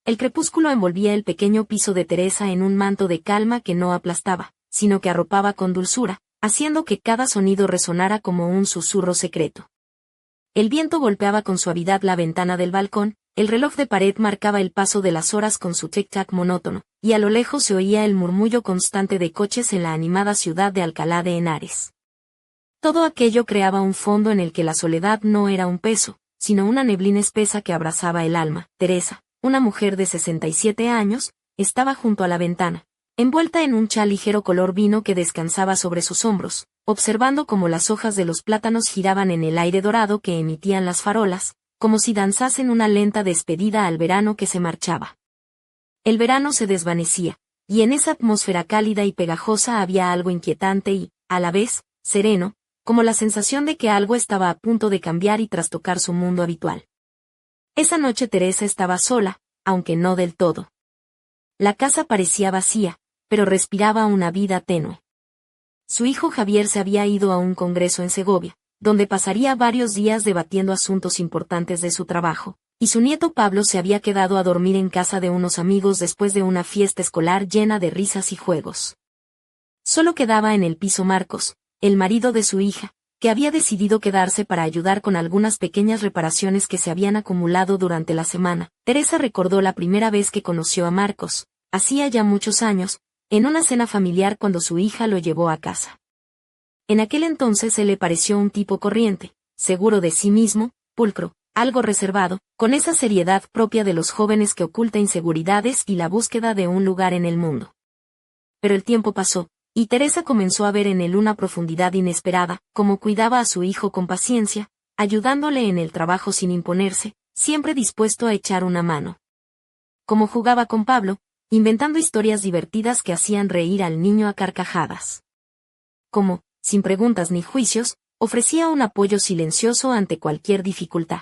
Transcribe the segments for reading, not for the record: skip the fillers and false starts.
El crepúsculo envolvía el pequeño piso de Teresa en un manto de calma que no aplastaba, sino que arropaba con dulzura, haciendo que cada sonido resonara como un susurro secreto. El viento golpeaba con suavidad la ventana del balcón, el reloj de pared marcaba el paso de las horas con su tic-tac monótono, y a lo lejos se oía el murmullo constante de coches en la animada ciudad de Alcalá de Henares. Todo aquello creaba un fondo en el que la soledad no era un peso, sino una neblina espesa que abrazaba el alma. Teresa, una mujer de 67 años, estaba junto a la ventana, envuelta en un chal ligero color vino que descansaba sobre sus hombros, observando cómo las hojas de los plátanos giraban en el aire dorado que emitían las farolas, como si danzasen una lenta despedida al verano que se marchaba. El verano se desvanecía, y en esa atmósfera cálida y pegajosa había algo inquietante y, a la vez, sereno, como la sensación de que algo estaba a punto de cambiar y trastocar su mundo habitual. Esa noche Teresa estaba sola, aunque no del todo. La casa parecía vacía, pero respiraba una vida tenue. Su hijo Javier se había ido a un congreso en Segovia, donde pasaría varios días debatiendo asuntos importantes de su trabajo, y su nieto Pablo se había quedado a dormir en casa de unos amigos después de una fiesta escolar llena de risas y juegos. Solo quedaba en el piso Marcos, el marido de su hija, que había decidido quedarse para ayudar con algunas pequeñas reparaciones que se habían acumulado durante la semana. Teresa recordó la primera vez que conoció a Marcos, hacía ya muchos años, en una cena familiar cuando su hija lo llevó a casa. En aquel entonces él le pareció un tipo corriente, seguro de sí mismo, pulcro, algo reservado, con esa seriedad propia de los jóvenes que oculta inseguridades y la búsqueda de un lugar en el mundo. Pero el tiempo pasó, y Teresa comenzó a ver en él una profundidad inesperada, como cuidaba a su hijo con paciencia, ayudándole en el trabajo sin imponerse, siempre dispuesto a echar una mano. Como jugaba con Pablo, inventando historias divertidas que hacían reír al niño a carcajadas. Como, sin preguntas ni juicios, ofrecía un apoyo silencioso ante cualquier dificultad.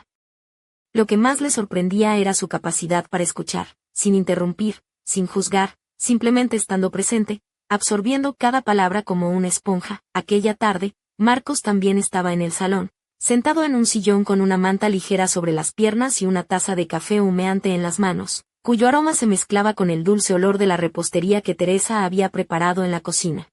Lo que más le sorprendía era su capacidad para escuchar, sin interrumpir, sin juzgar, simplemente estando presente, absorbiendo cada palabra como una esponja. Aquella tarde, Marcos también estaba en el salón, sentado en un sillón con una manta ligera sobre las piernas y una taza de café humeante en las manos, cuyo aroma se mezclaba con el dulce olor de la repostería que Teresa había preparado en la cocina.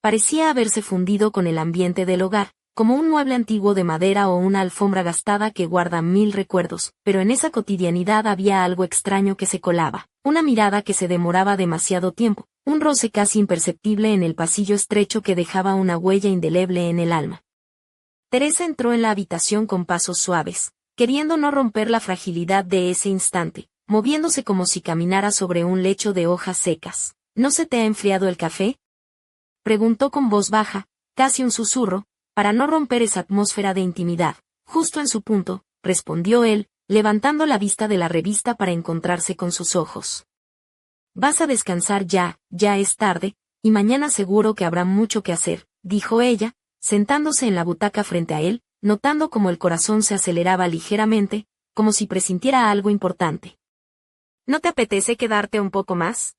Parecía haberse fundido con el ambiente del hogar, como un mueble antiguo de madera o una alfombra gastada que guarda 1000 recuerdos, pero en esa cotidianidad había algo extraño que se colaba, una mirada que se demoraba demasiado tiempo, un roce casi imperceptible en el pasillo estrecho que dejaba una huella indeleble en el alma. Teresa entró en la habitación con pasos suaves, queriendo no romper la fragilidad de ese instante, moviéndose como si caminara sobre un lecho de hojas secas. ¿No se te ha enfriado el café?, preguntó con voz baja, casi un susurro, para no romper esa atmósfera de intimidad. Justo en su punto, respondió él, levantando la vista de la revista para encontrarse con sus ojos. Vas a descansar ya es tarde, y mañana seguro que habrá mucho que hacer, dijo ella, sentándose en la butaca frente a él, notando cómo el corazón se aceleraba ligeramente, como si presintiera algo importante. ¿No te apetece quedarte un poco más?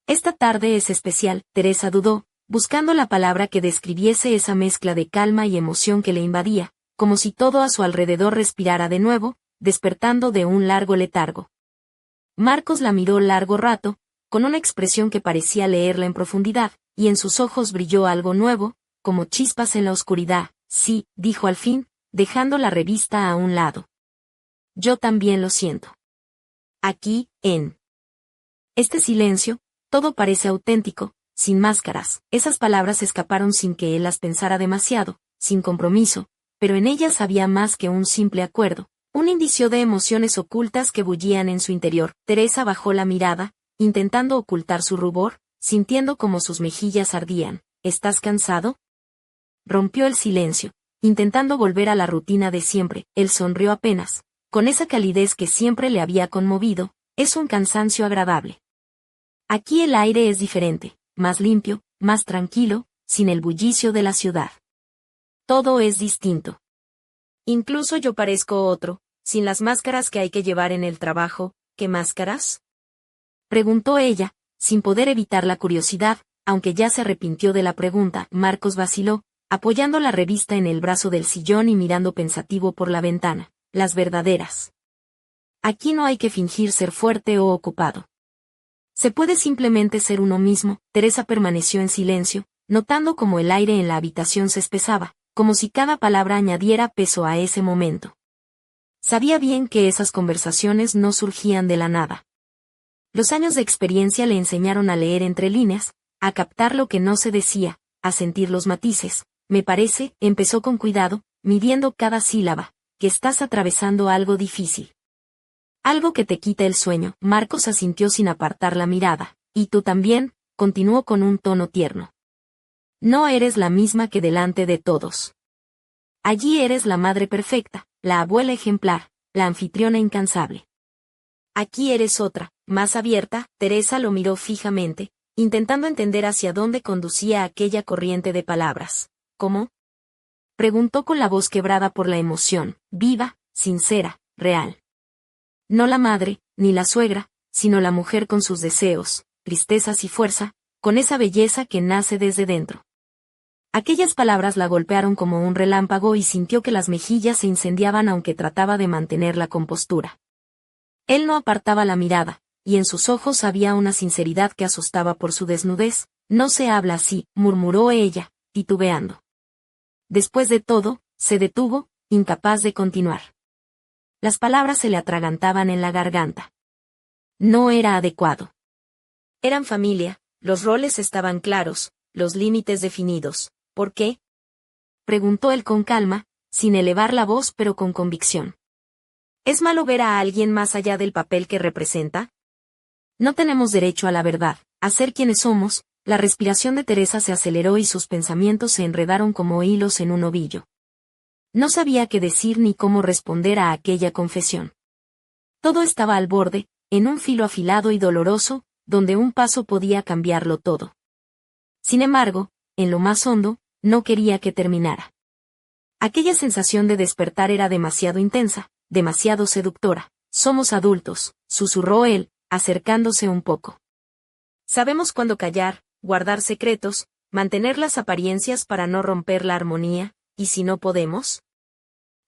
Esta tarde es especial, Teresa dudó, buscando la palabra que describiese esa mezcla de calma y emoción que le invadía, como si todo a su alrededor respirara de nuevo, despertando de un largo letargo. Marcos la miró largo rato, con una expresión que parecía leerla en profundidad, y en sus ojos brilló algo nuevo, como chispas en la oscuridad. Sí, dijo al fin, dejando la revista a un lado. Yo también lo siento. Aquí, en este silencio, todo parece auténtico, sin máscaras. Esas palabras escaparon sin que él las pensara demasiado, sin compromiso, pero en ellas había más que un simple acuerdo, un indicio de emociones ocultas que bullían en su interior. Teresa bajó la mirada, intentando ocultar su rubor, sintiendo como sus mejillas ardían. ¿Estás cansado?, rompió el silencio, intentando volver a la rutina de siempre. Él sonrió apenas, con esa calidez que siempre le había conmovido. Es un cansancio agradable. Aquí el aire es diferente, más limpio, más tranquilo, sin el bullicio de la ciudad. Todo es distinto. Incluso yo parezco otro, sin las máscaras que hay que llevar en el trabajo. ¿Qué máscaras?, preguntó ella, sin poder evitar la curiosidad, aunque ya se arrepintió de la pregunta. Marcos vaciló, apoyando la revista en el brazo del sillón y mirando pensativo por la ventana. Las verdaderas. Aquí no hay que fingir ser fuerte o ocupado. Se puede simplemente ser uno mismo. Teresa permaneció en silencio, notando cómo el aire en la habitación se espesaba, como si cada palabra añadiera peso a ese momento. Sabía bien que esas conversaciones no surgían de la nada. Los años de experiencia le enseñaron a leer entre líneas, a captar lo que no se decía, a sentir los matices. Me parece, empezó con cuidado, midiendo cada sílaba, que estás atravesando algo difícil. Algo que te quita el sueño. Marcos asintió sin apartar la mirada. Y tú también, continuó con un tono tierno. No eres la misma que delante de todos. Allí eres la madre perfecta, la abuela ejemplar, la anfitriona incansable. Aquí eres otra, más abierta. Teresa lo miró fijamente, intentando entender hacia dónde conducía aquella corriente de palabras. ¿Cómo? Preguntó con la voz quebrada por la emoción, viva, sincera, real. No la madre, ni la suegra, sino la mujer con sus deseos, tristezas y fuerza, con esa belleza que nace desde dentro. Aquellas palabras la golpearon como un relámpago y sintió que las mejillas se incendiaban aunque trataba de mantener la compostura. Él no apartaba la mirada, y en sus ojos había una sinceridad que asustaba por su desnudez. No se habla así, murmuró ella, titubeando. Después de todo, se detuvo, incapaz de continuar. Las palabras se le atragantaban en la garganta. No era adecuado. Eran familia, los roles estaban claros, los límites definidos. ¿Por qué? Preguntó él con calma, sin elevar la voz pero con convicción. ¿Es malo ver a alguien más allá del papel que representa? No tenemos derecho a la verdad, a ser quienes somos. La respiración de Teresa se aceleró y sus pensamientos se enredaron como hilos en un ovillo. No sabía qué decir ni cómo responder a aquella confesión. Todo estaba al borde, en un filo afilado y doloroso, donde un paso podía cambiarlo todo. Sin embargo, en lo más hondo, no quería que terminara. Aquella sensación de despertar era demasiado intensa, demasiado seductora. Somos adultos, susurró él, acercándose un poco. Sabemos cuándo callar, guardar secretos, mantener las apariencias para no romper la armonía. ¿Y si no podemos?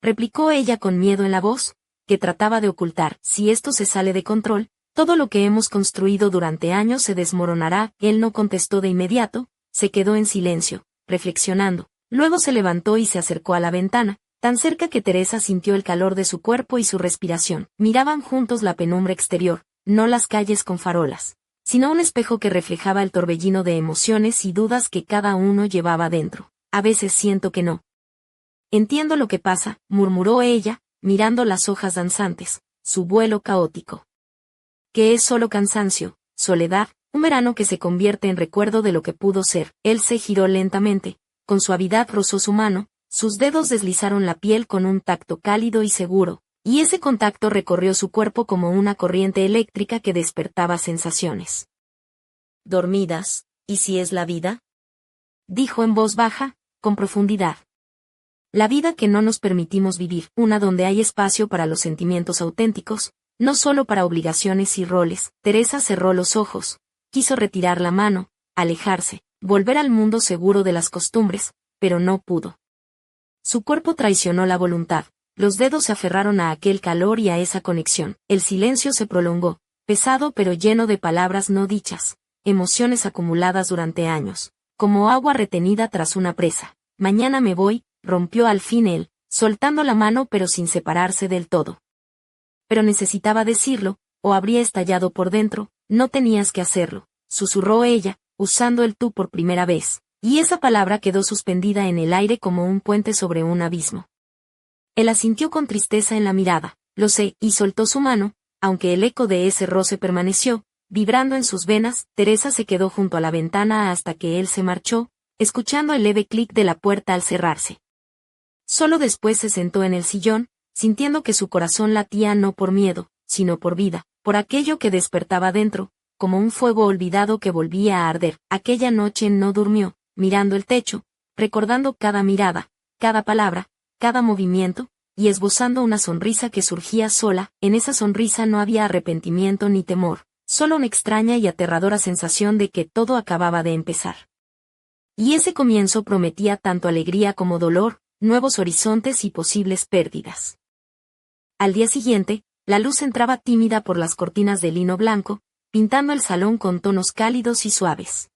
Replicó ella con miedo en la voz, que trataba de ocultar. Si esto se sale de control, todo lo que hemos construido durante años se desmoronará. Él no contestó de inmediato, se quedó en silencio, reflexionando. Luego se levantó y se acercó a la ventana, tan cerca que Teresa sintió el calor de su cuerpo y su respiración. Miraban juntos la penumbra exterior, no las calles con farolas, sino un espejo que reflejaba el torbellino de emociones y dudas que cada uno llevaba dentro. A veces siento que no. Entiendo lo que pasa, murmuró ella, mirando las hojas danzantes, su vuelo caótico. Que es solo cansancio, soledad, un verano que se convierte en recuerdo de lo que pudo ser. Él se giró lentamente, con suavidad rozó su mano, sus dedos deslizaron la piel con un tacto cálido y seguro, y ese contacto recorrió su cuerpo como una corriente eléctrica que despertaba sensaciones. ¿Dormidas? ¿Y si es la vida? Dijo en voz baja, con profundidad. La vida que no nos permitimos vivir, una donde hay espacio para los sentimientos auténticos, no solo para obligaciones y roles. Teresa cerró los ojos, quiso retirar la mano, alejarse, volver al mundo seguro de las costumbres, pero no pudo. Su cuerpo traicionó la voluntad, los dedos se aferraron a aquel calor y a esa conexión. El silencio se prolongó, pesado pero lleno de palabras no dichas, emociones acumuladas durante años, como agua retenida tras una presa. Mañana me voy, rompió al fin él, soltando la mano pero sin separarse del todo. Pero necesitaba decirlo, o habría estallado por dentro. No tenías que hacerlo, susurró ella, usando el tú por primera vez, y esa palabra quedó suspendida en el aire como un puente sobre un abismo. Él asintió con tristeza en la mirada, lo sé, y soltó su mano, aunque el eco de ese roce permaneció, vibrando en sus venas. Teresa se quedó junto a la ventana hasta que él se marchó, escuchando el leve clic de la puerta al cerrarse. Solo después se sentó en el sillón, sintiendo que su corazón latía no por miedo, sino por vida, por aquello que despertaba dentro, como un fuego olvidado que volvía a arder. Aquella noche no durmió, mirando el techo, recordando cada mirada, cada palabra, cada movimiento, y esbozando una sonrisa que surgía sola. En esa sonrisa no había arrepentimiento ni temor, solo una extraña y aterradora sensación de que todo acababa de empezar. Y ese comienzo prometía tanto alegría como dolor, nuevos horizontes y posibles pérdidas. Al día siguiente, la luz entraba tímida por las cortinas de lino blanco, pintando el salón con tonos cálidos y suaves.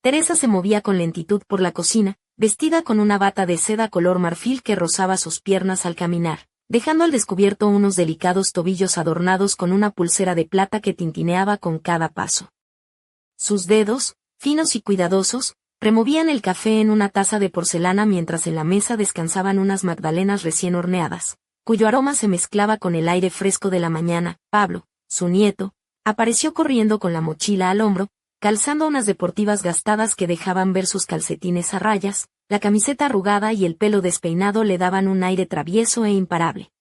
Teresa se movía con lentitud por la cocina, vestida con una bata de seda color marfil que rozaba sus piernas al caminar, dejando al descubierto unos delicados tobillos adornados con una pulsera de plata que tintineaba con cada paso. Sus dedos, finos y cuidadosos, removían el café en una taza de porcelana mientras en la mesa descansaban unas magdalenas recién horneadas, cuyo aroma se mezclaba con el aire fresco de la mañana. Pablo, su nieto, apareció corriendo con la mochila al hombro, calzando unas deportivas gastadas que dejaban ver sus calcetines a rayas, la camiseta arrugada y el pelo despeinado le daban un aire travieso e imparable.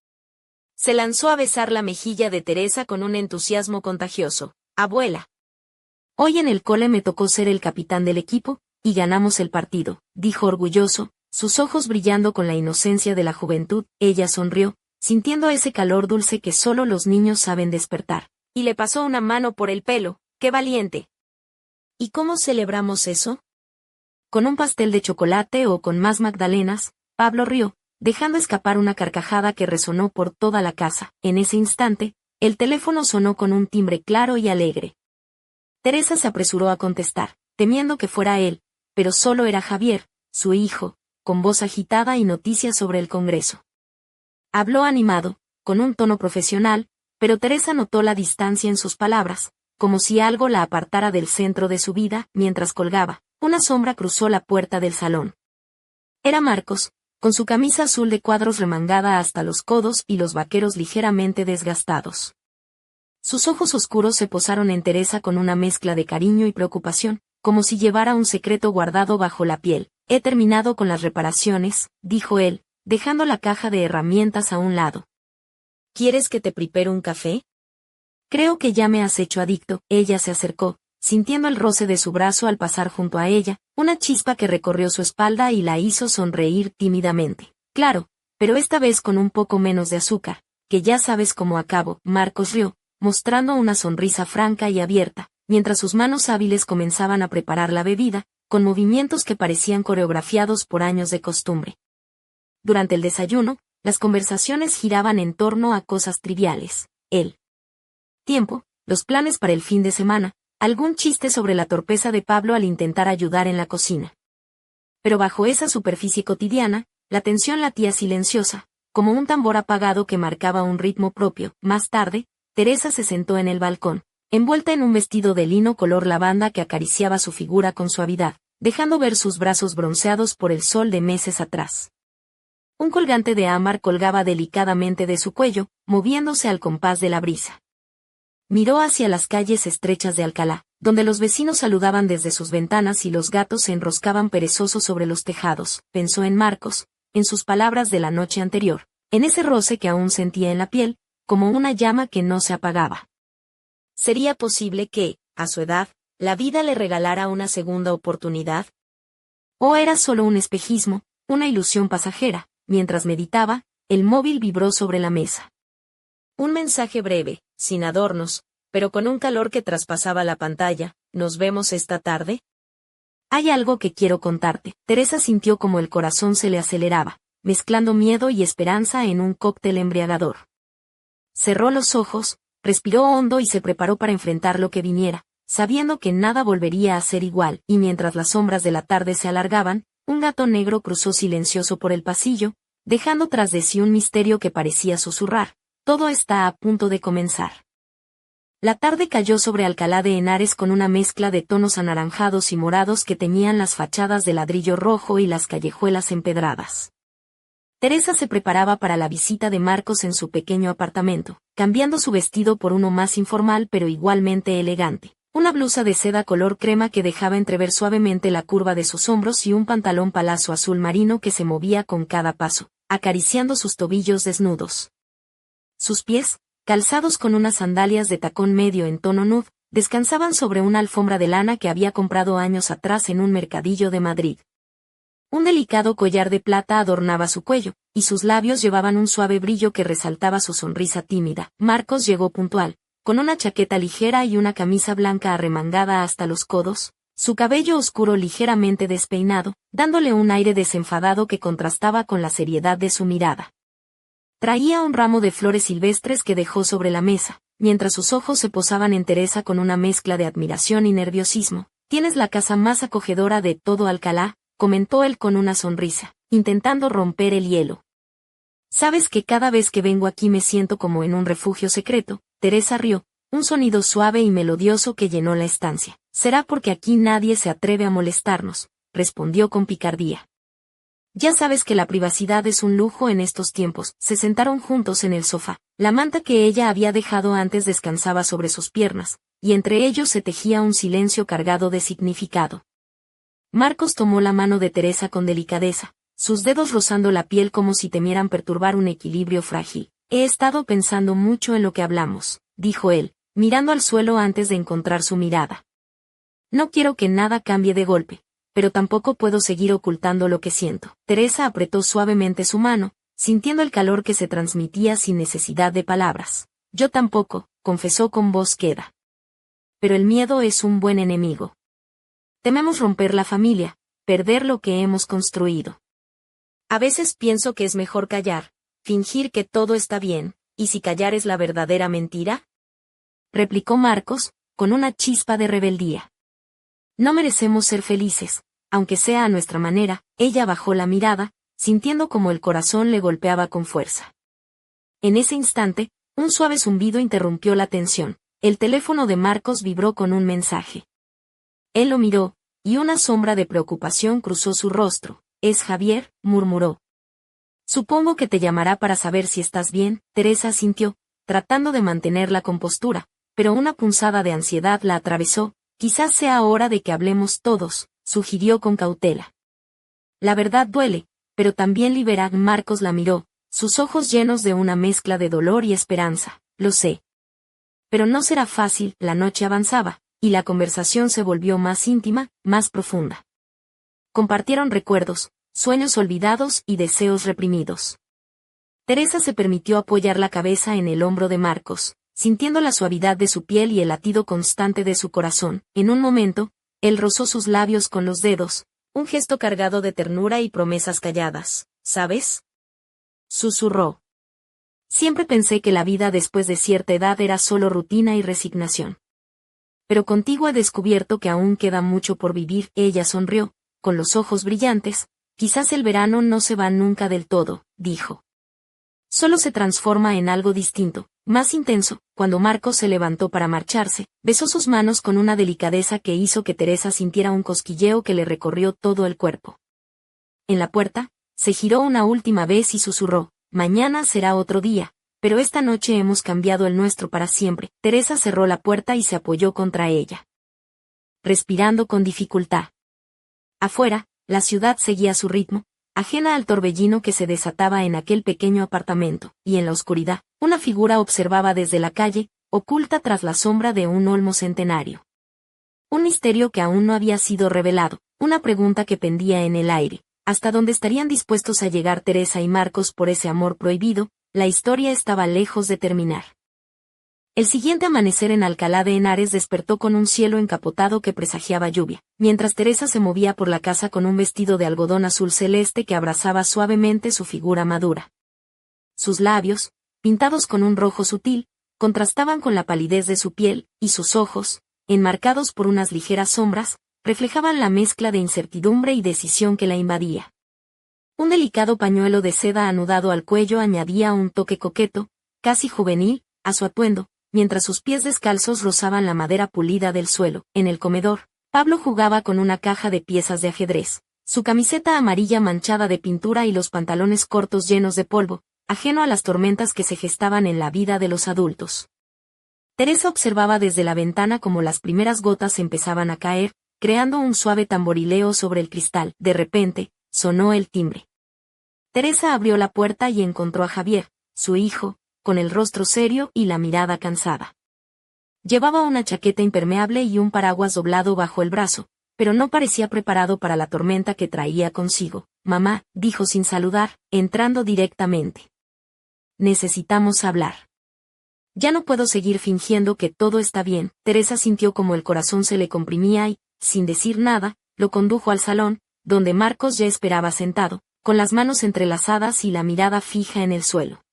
Se lanzó a besar la mejilla de Teresa con un entusiasmo contagioso. «Abuela. Hoy en el cole me tocó ser el capitán del equipo, y ganamos el partido», dijo orgulloso, sus ojos brillando con la inocencia de la juventud. Ella sonrió, sintiendo ese calor dulce que solo los niños saben despertar, y le pasó una mano por el pelo. «¡Qué valiente!». «¿Y cómo celebramos eso?». «Con un pastel de chocolate o con más magdalenas», Pablo rió, dejando escapar una carcajada que resonó por toda la casa. En ese instante, el teléfono sonó con un timbre claro y alegre. Teresa se apresuró a contestar, temiendo que fuera él, pero solo era Javier, su hijo, con voz agitada y noticias sobre el Congreso. Habló animado, con un tono profesional, pero Teresa notó la distancia en sus palabras, como si algo la apartara del centro de su vida. Mientras colgaba, una sombra cruzó la puerta del salón. Era Marcos, con su camisa azul de cuadros remangada hasta los codos y los vaqueros ligeramente desgastados. Sus ojos oscuros se posaron en Teresa con una mezcla de cariño y preocupación, como si llevara un secreto guardado bajo la piel. «He terminado con las reparaciones», dijo él, dejando la caja de herramientas a un lado. «¿Quieres que te prepare un café?». «Creo que ya me has hecho adicto». Ella se acercó, sintiendo el roce de su brazo al pasar junto a ella, una chispa que recorrió su espalda y la hizo sonreír tímidamente. «Claro, pero esta vez con un poco menos de azúcar, que ya sabes cómo acabo». Marcos rió, mostrando una sonrisa franca y abierta, mientras sus manos hábiles comenzaban a preparar la bebida, con movimientos que parecían coreografiados por años de costumbre. Durante el desayuno, las conversaciones giraban en torno a cosas triviales: el tiempo, los planes para el fin de semana, algún chiste sobre la torpeza de Pablo al intentar ayudar en la cocina. Pero bajo esa superficie cotidiana, la tensión latía silenciosa, como un tambor apagado que marcaba un ritmo propio. Más tarde, Teresa se sentó en el balcón, envuelta en un vestido de lino color lavanda que acariciaba su figura con suavidad, dejando ver sus brazos bronceados por el sol de meses atrás. Un colgante de ámbar colgaba delicadamente de su cuello, moviéndose al compás de la brisa. Miró hacia las calles estrechas de Alcalá, donde los vecinos saludaban desde sus ventanas y los gatos se enroscaban perezosos sobre los tejados. Pensó en Marcos, en sus palabras de la noche anterior, en ese roce que aún sentía en la piel, como una llama que no se apagaba. ¿Sería posible que, a su edad, la vida le regalara una segunda oportunidad? ¿O era solo un espejismo, una ilusión pasajera? Mientras meditaba, el móvil vibró sobre la mesa. Un mensaje breve, sin adornos, pero con un calor que traspasaba la pantalla. ¿Nos vemos esta tarde? Hay algo que quiero contarte. Teresa sintió como el corazón se le aceleraba, mezclando miedo y esperanza en un cóctel embriagador. Cerró los ojos, respiró hondo y se preparó para enfrentar lo que viniera, sabiendo que nada volvería a ser igual. Y mientras las sombras de la tarde se alargaban, un gato negro cruzó silencioso por el pasillo, dejando tras de sí un misterio que parecía susurrar: «Todo está a punto de comenzar». La tarde cayó sobre Alcalá de Henares con una mezcla de tonos anaranjados y morados que teñían las fachadas de ladrillo rojo y las callejuelas empedradas. Teresa se preparaba para la visita de Marcos en su pequeño apartamento, cambiando su vestido por uno más informal pero igualmente elegante. Una blusa de seda color crema que dejaba entrever suavemente la curva de sus hombros y un pantalón palazo azul marino que se movía con cada paso, acariciando sus tobillos desnudos. Sus pies, calzados con unas sandalias de tacón medio en tono nude, descansaban sobre una alfombra de lana que había comprado años atrás en un mercadillo de Madrid. Un delicado collar de plata adornaba su cuello, y sus labios llevaban un suave brillo que resaltaba su sonrisa tímida. Marcos llegó puntual, con una chaqueta ligera y una camisa blanca arremangada hasta los codos, su cabello oscuro ligeramente despeinado, dándole un aire desenfadado que contrastaba con la seriedad de su mirada. Traía un ramo de flores silvestres que dejó sobre la mesa, mientras sus ojos se posaban en Teresa con una mezcla de admiración y nerviosismo. «Tienes la casa más acogedora de todo Alcalá», comentó él con una sonrisa, intentando romper el hielo. «Sabes que cada vez que vengo aquí me siento como en un refugio secreto». Teresa rió, un sonido suave y melodioso que llenó la estancia. «Será porque aquí nadie se atreve a molestarnos», respondió con picardía. «Ya sabes que la privacidad es un lujo en estos tiempos». Se sentaron juntos en el sofá. La manta que ella había dejado antes descansaba sobre sus piernas, y entre ellos se tejía un silencio cargado de significado. Marcos tomó la mano de Teresa con delicadeza, sus dedos rozando la piel como si temieran perturbar un equilibrio frágil. «He estado pensando mucho en lo que hablamos», dijo él, mirando al suelo antes de encontrar su mirada. «No quiero que nada cambie de golpe, pero tampoco puedo seguir ocultando lo que siento». Teresa apretó suavemente su mano, sintiendo el calor que se transmitía sin necesidad de palabras. «Yo tampoco», confesó con voz queda. «Pero el miedo es un buen enemigo. Tememos romper la familia, perder lo que hemos construido. A veces pienso que es mejor callar, fingir que todo está bien, ¿y si callar es la verdadera mentira?», replicó Marcos, con una chispa de rebeldía. «No merecemos ser felices, aunque sea a nuestra manera». Ella bajó la mirada, sintiendo como el corazón le golpeaba con fuerza. En ese instante, un suave zumbido interrumpió la tensión. El teléfono de Marcos vibró con un mensaje. Él lo miró, y una sombra de preocupación cruzó su rostro. «Es Javier», murmuró. «Supongo que te llamará para saber si estás bien». Teresa asintió, tratando de mantener la compostura, pero una punzada de ansiedad la atravesó. «Quizás sea hora de que hablemos todos», sugirió con cautela. «La verdad duele, pero también libera». Marcos la miró, sus ojos llenos de una mezcla de dolor y esperanza. «Lo sé. Pero no será fácil». La noche avanzaba, y la conversación se volvió más íntima, más profunda. Compartieron recuerdos, sueños olvidados y deseos reprimidos. Teresa se permitió apoyar la cabeza en el hombro de Marcos, sintiendo la suavidad de su piel y el latido constante de su corazón. En un momento, él rozó sus labios con los dedos, un gesto cargado de ternura y promesas calladas. «¿Sabes?», susurró. «Siempre pensé que la vida después de cierta edad era solo rutina y resignación. Pero contigo he descubierto que aún queda mucho por vivir». Ella sonrió, con los ojos brillantes. «Quizás el verano no se va nunca del todo», dijo. «Solo se transforma en algo distinto, más intenso». Cuando Marcos se levantó para marcharse, besó sus manos con una delicadeza que hizo que Teresa sintiera un cosquilleo que le recorrió todo el cuerpo. En la puerta, se giró una última vez y susurró: «Mañana será otro día, pero esta noche hemos cambiado el nuestro para siempre». Teresa cerró la puerta y se apoyó contra ella, respirando con dificultad. Afuera, la ciudad seguía su ritmo, ajena al torbellino que se desataba en aquel pequeño apartamento, y en la oscuridad, una figura observaba desde la calle, oculta tras la sombra de un olmo centenario. Un misterio que aún no había sido revelado, una pregunta que pendía en el aire. ¿Hasta dónde estarían dispuestos a llegar Teresa y Marcos por ese amor prohibido? La historia estaba lejos de terminar. El siguiente amanecer en Alcalá de Henares despertó con un cielo encapotado que presagiaba lluvia, mientras Teresa se movía por la casa con un vestido de algodón azul celeste que abrazaba suavemente su figura madura. Sus labios, pintados con un rojo sutil, contrastaban con la palidez de su piel, y sus ojos, enmarcados por unas ligeras sombras, reflejaban la mezcla de incertidumbre y decisión que la invadía. Un delicado pañuelo de seda anudado al cuello añadía un toque coqueto, casi juvenil, a su atuendo, mientras sus pies descalzos rozaban la madera pulida del suelo. En el comedor, Pablo jugaba con una caja de piezas de ajedrez, su camiseta amarilla manchada de pintura y los pantalones cortos llenos de polvo, ajeno a las tormentas que se gestaban en la vida de los adultos. Teresa observaba desde la ventana cómo las primeras gotas empezaban a caer, creando un suave tamborileo sobre el cristal. De repente, sonó el timbre. Teresa abrió la puerta y encontró a Javier, su hijo, con el rostro serio y la mirada cansada. Llevaba una chaqueta impermeable y un paraguas doblado bajo el brazo, pero no parecía preparado para la tormenta que traía consigo. «Mamá», dijo sin saludar, entrando directamente. «Necesitamos hablar. Ya no puedo seguir fingiendo que todo está bien». Teresa sintió como el corazón se le comprimía y, sin decir nada, lo condujo al salón, donde Marcos ya esperaba sentado, con las manos entrelazadas y la mirada fija en el suelo.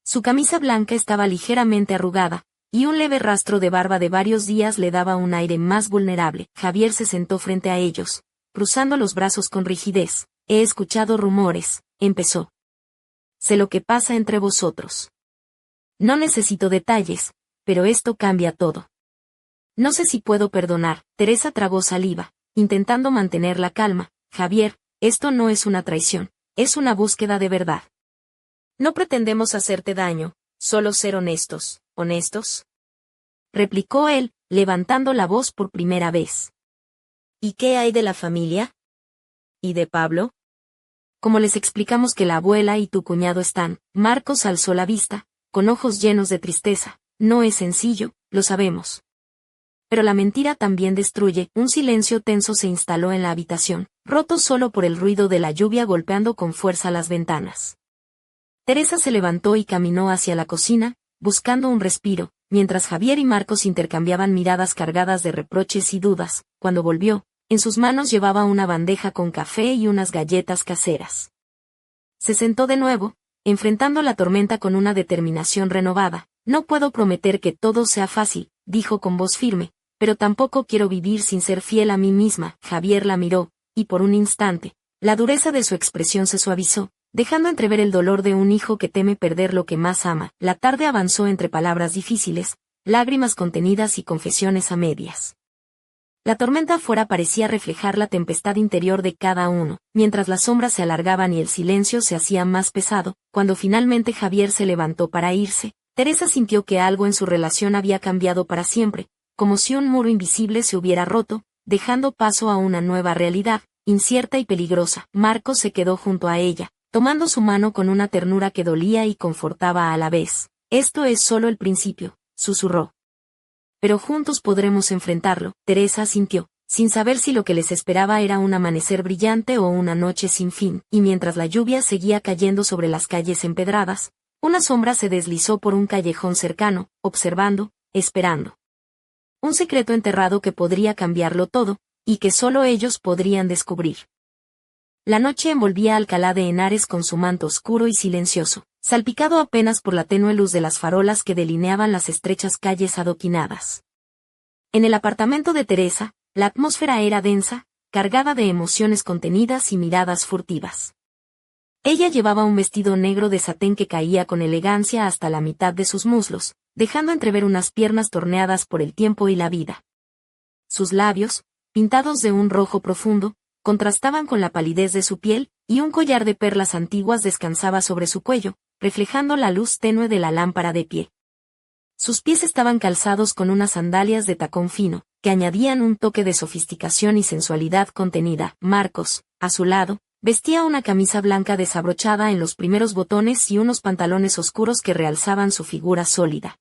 Su camisa blanca estaba ligeramente arrugada, y un leve rastro de barba de varios días le daba un aire más vulnerable. Javier se sentó frente a ellos, cruzando los brazos con rigidez. He escuchado rumores, empezó. Sé lo que pasa entre vosotros. No necesito detalles, pero esto cambia todo. No sé si puedo perdonar. Teresa tragó saliva, intentando mantener la calma. Javier, esto no es una traición, es una búsqueda de verdad. No pretendemos hacerte daño, solo ser honestos. ¿Honestos? Replicó él, levantando la voz por primera vez. ¿Y qué hay de la familia? ¿Y de Pablo? Como les explicamos que la abuela y tu cuñado están, Marcos alzó la vista, con ojos llenos de tristeza. No es sencillo, lo sabemos. Pero la mentira también destruye. Un silencio tenso se instaló en la habitación, roto solo por el ruido de la lluvia golpeando con fuerza las ventanas. Teresa se levantó y caminó hacia la cocina, buscando un respiro, mientras Javier y Marcos intercambiaban miradas cargadas de reproches y dudas. Cuando volvió, en sus manos llevaba una bandeja con café y unas galletas caseras. Se sentó de nuevo, enfrentando la tormenta con una determinación renovada. No puedo prometer que todo sea fácil, dijo con voz firme, pero tampoco quiero vivir sin ser fiel a mí misma. Javier la miró, y por un instante, la dureza de su expresión se suavizó, dejando entrever el dolor de un hijo que teme perder lo que más ama. La tarde avanzó entre palabras difíciles, lágrimas contenidas y confesiones a medias. La tormenta afuera parecía reflejar la tempestad interior de cada uno, mientras las sombras se alargaban y el silencio se hacía más pesado. Cuando finalmente Javier se levantó para irse, Teresa sintió que algo en su relación había cambiado para siempre, como si un muro invisible se hubiera roto, dejando paso a una nueva realidad, incierta y peligrosa. Marcos se quedó junto a ella, tomando su mano con una ternura que dolía y confortaba a la vez. Esto es solo el principio, susurró. Pero juntos podremos enfrentarlo. Teresa asintió, sin saber si lo que les esperaba era un amanecer brillante o una noche sin fin, y mientras la lluvia seguía cayendo sobre las calles empedradas, una sombra se deslizó por un callejón cercano, observando, esperando. Un secreto enterrado que podría cambiarlo todo, y que solo ellos podrían descubrir. La noche envolvía a Alcalá de Henares con su manto oscuro y silencioso, salpicado apenas por la tenue luz de las farolas que delineaban las estrechas calles adoquinadas. En el apartamento de Teresa, la atmósfera era densa, cargada de emociones contenidas y miradas furtivas. Ella llevaba un vestido negro de satén que caía con elegancia hasta la mitad de sus muslos, dejando entrever unas piernas torneadas por el tiempo y la vida. Sus labios, pintados de un rojo profundo, contrastaban con la palidez de su piel, y un collar de perlas antiguas descansaba sobre su cuello, reflejando la luz tenue de la lámpara de pie. Sus pies estaban calzados con unas sandalias de tacón fino, que añadían un toque de sofisticación y sensualidad contenida. Marcos, a su lado, vestía una camisa blanca desabrochada en los primeros botones y unos pantalones oscuros que realzaban su figura sólida.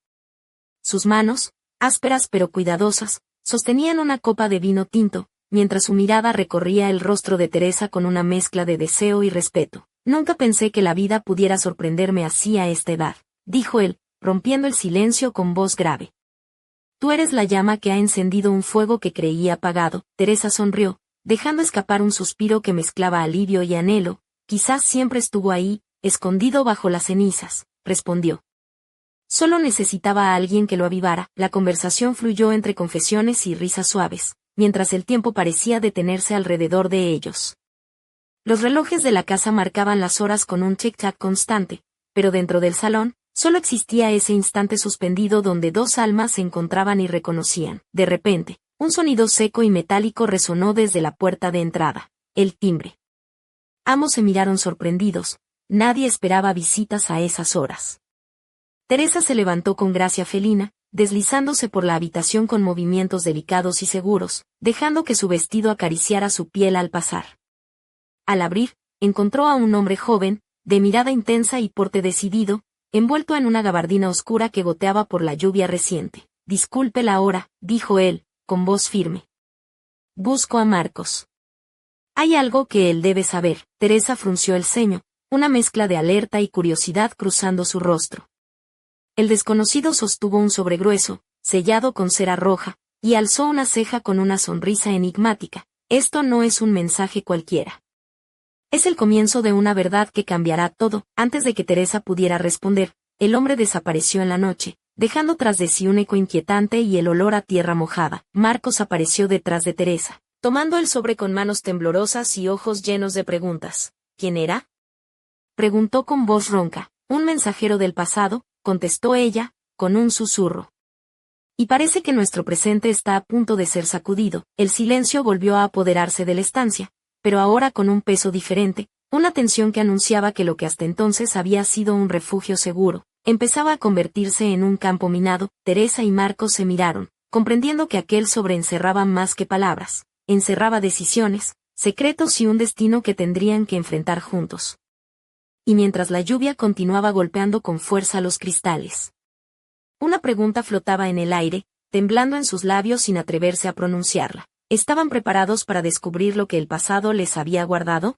Sus manos, ásperas pero cuidadosas, sostenían una copa de vino tinto, mientras su mirada recorría el rostro de Teresa con una mezcla de deseo y respeto. Nunca pensé que la vida pudiera sorprenderme así a esta edad, dijo él, rompiendo el silencio con voz grave. Tú eres la llama que ha encendido un fuego que creía apagado. Teresa sonrió, dejando escapar un suspiro que mezclaba alivio y anhelo. Quizás siempre estuvo ahí, escondido bajo las cenizas, respondió. Solo necesitaba a alguien que lo avivara. La conversación fluyó entre confesiones y risas suaves, mientras el tiempo parecía detenerse alrededor de ellos. Los relojes de la casa marcaban las horas con un tic-tac constante, pero dentro del salón, solo existía ese instante suspendido donde dos almas se encontraban y reconocían. De repente, un sonido seco y metálico resonó desde la puerta de entrada. El timbre. Ambos se miraron sorprendidos. Nadie esperaba visitas a esas horas. Teresa se levantó con gracia felina, deslizándose por la habitación con movimientos delicados y seguros, dejando que su vestido acariciara su piel al pasar. Al abrir, encontró a un hombre joven, de mirada intensa y porte decidido, envuelto en una gabardina oscura que goteaba por la lluvia reciente. Disculpe la hora, dijo él, con voz firme. Busco a Marcos. Hay algo que él debe saber. Teresa frunció el ceño, una mezcla de alerta y curiosidad cruzando su rostro. El desconocido sostuvo un sobre grueso, sellado con cera roja, y alzó una ceja con una sonrisa enigmática. Esto no es un mensaje cualquiera. Es el comienzo de una verdad que cambiará todo. Antes de que Teresa pudiera responder, el hombre desapareció en la noche, dejando tras de sí un eco inquietante y el olor a tierra mojada. Marcos apareció detrás de Teresa, tomando el sobre con manos temblorosas y ojos llenos de preguntas. ¿Quién era? Preguntó con voz ronca. Un mensajero del pasado, contestó ella, con un susurro. Y parece que nuestro presente está a punto de ser sacudido. El silencio volvió a apoderarse de la estancia, pero ahora con un peso diferente, una tensión que anunciaba que lo que hasta entonces había sido un refugio seguro, empezaba a convertirse en un campo minado. Teresa y Marcos se miraron, comprendiendo que aquel sobre encerraba más que palabras, encerraba decisiones, secretos y un destino que tendrían que enfrentar juntos. Y mientras la lluvia continuaba golpeando con fuerza los cristales, una pregunta flotaba en el aire, temblando en sus labios sin atreverse a pronunciarla. ¿Estaban preparados para descubrir lo que el pasado les había guardado?